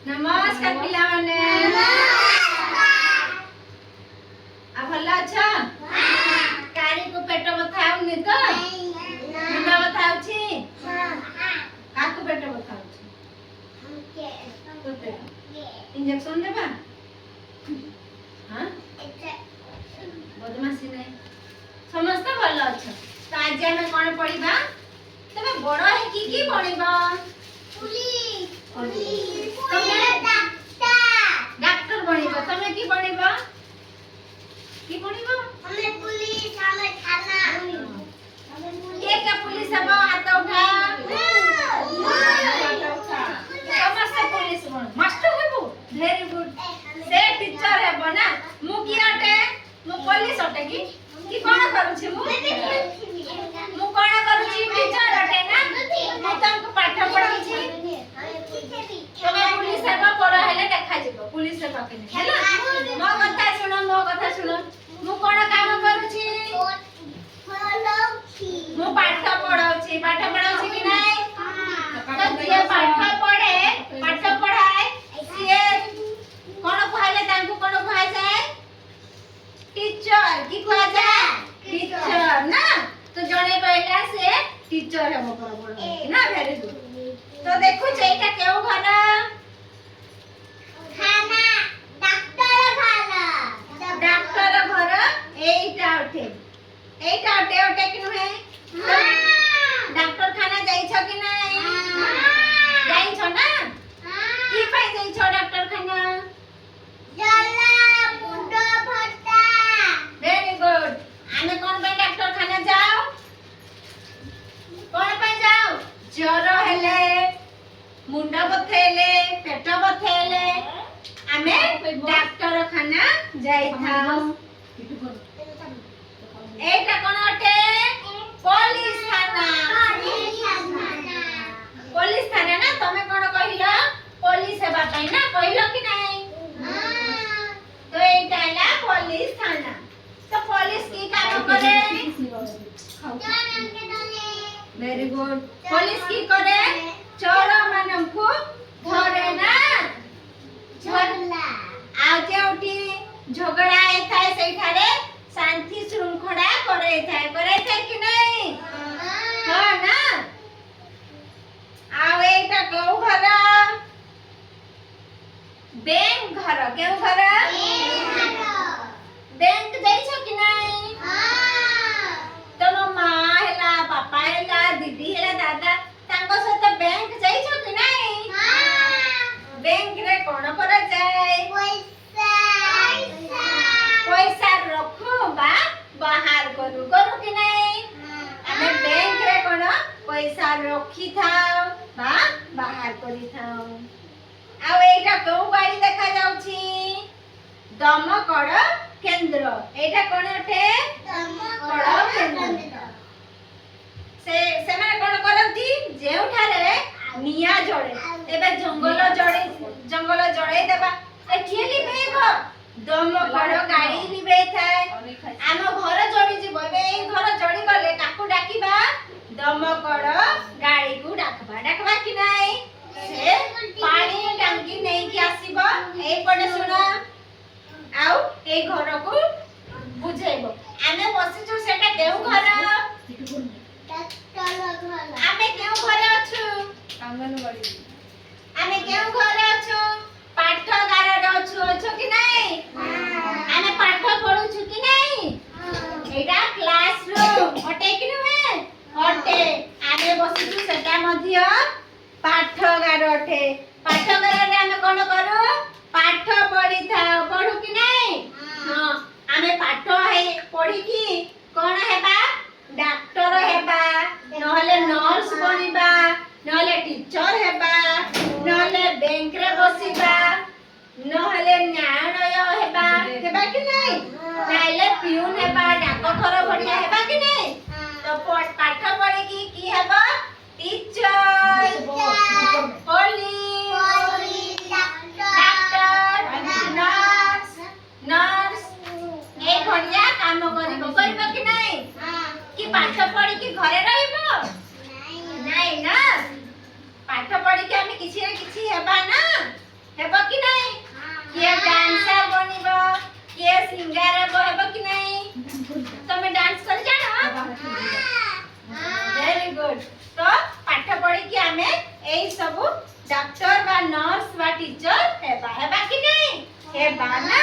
नमस्कार पिला माने आ भला अच्छा कारी को पेट बथाउ नि तो मुंडा बथाउ छी काकू पेट बथाउ छी तोते इंजेक्शन देबा हां बदमाशी नहीं समस्त भल अच्छा तो आज हमें कोन पढिबा तबे बड़ है की पढिबा डॉक्टर बनिबा तमे की बनिबा हमें पुलिस हमें थाना के पुलिस अब हाथ उठा समस्त पुलिस बन मास्टर हेबो वेरी गुड से टीचर हेबो ना मु की अटे मु पुलिस अटे की कोन करू छी मु कोन करू छी टीचर अटे ना मु तुमको पाठ पढाऊ छी तमे पुलिस सेवा बड़ा हेले देखा जिवो पुलिस सेवा के हैला मो कथा सुनो मु कोन काम करू छी मु पाठ पढाऊ छी कि नहीं तो जे पाठ पढ़ाए से कोन कहले तांको कोन कहा जाए टीचर की कहा जाए टीचर ना तो जणे कहला से टीचर हेबो बड़ ना वेरी गुड तो देखो एटा केउ घर खाना डॉक्टर घर एटा उठे कि नुहे डॉक्टर खाना जाई छ कि नहीं जाई छ ना की पाई जाई छ डॉक्टर खाना जला मुंडो फटा वेरी गुड आमे कोन पे डॉक्टर खाना जाओ कोन पे जाओ ज्वर हेले मुंडा बथेले पेट बथेले आमे डॉक्टर खाना जाई थाओ एटा कोन अटे पुलिस थाना ना तमे कोन कहिलो पुलिस सेवा पई ना कहिलो कि नहीं तो एटा ला पुलिस थाना तो पुलिस की काम करे वेरी गुड पुलिस की करे चोर मानम को धरे ना झरला आ जेउटी झगड़ा ए थाए सेई थारे शांति श्रृंखला करे थाए कि नहीं हां ना आ एटा केउ घर बैंक घर केउ घर बैंक जाई छ कि नहीं हां तम मां हेला पापा हेला दीदी हेला दादा तांको सहित बैंक जाई छ कि नहीं हां बैंक रे कोन करा जाए पैसा रखो बा बाहर करू कि नहीं हमें बैंक रे कोन पैसा रखी थाओ बा बाहर करी थाओ आ एटा को गाड़ी देखा जाउ छी दमकड़ केंद्र एटा कोन अटे दमकड़ केंद्र से माने कोन करंती जेउठारे निया जड़े एबे जंगल जड़े देबा एठिएली बेगो दमकड़ गाड़ी निबे थाए आम घर जड़ी जीवो एबे ए घर जड़ी गले काकू डाकिबा दमकड़ गाड़ी को डाकबा कि नहीं से पानी टांकी नहीं कि आसीबो ए पडे सुनो आउ ए घर को बुझेबो आमे बसिछु सेटा केउ घर आमे केउ घर अछु आंगनवाड़ी आमे केउ घर अछु पाठगार रे अछु कि नहीं आमे पाठ पढु छु कि नहीं एटा क्लासरूम अटे कि नुहे अटे आमे बसिछु सेटा मध्य पाठगार अटे पाठगार रे आमे कोन करू पाठ पढि पढु कि नहीं हां आमे पाठ है पढि कि कोन हेबा डॉक्टर हेबा नहले नर्स बनिबा नहले टीचर हेबा नहले बैंक रे बसिबा नहले न्यायालय हेबा कि नहीं नहले पियून हेबा डाकघर भडिया हेबा कि नहीं तो पाठ पढि की हेबा टीचर पुलिस डॉक्टर नर्स ए भडिया काम करिबो कि नहीं कि पाठ पढि कि घरे रहइबो नहीं ना पाठ पढि सिंगार हेब कि नहीं तमे डांस कर जानो वेरी गुड तो पाठ पढ़ी कि हमें एई सब डॉक्टर बा नर्स बा टीचर हेबा कि नहीं हेबा ना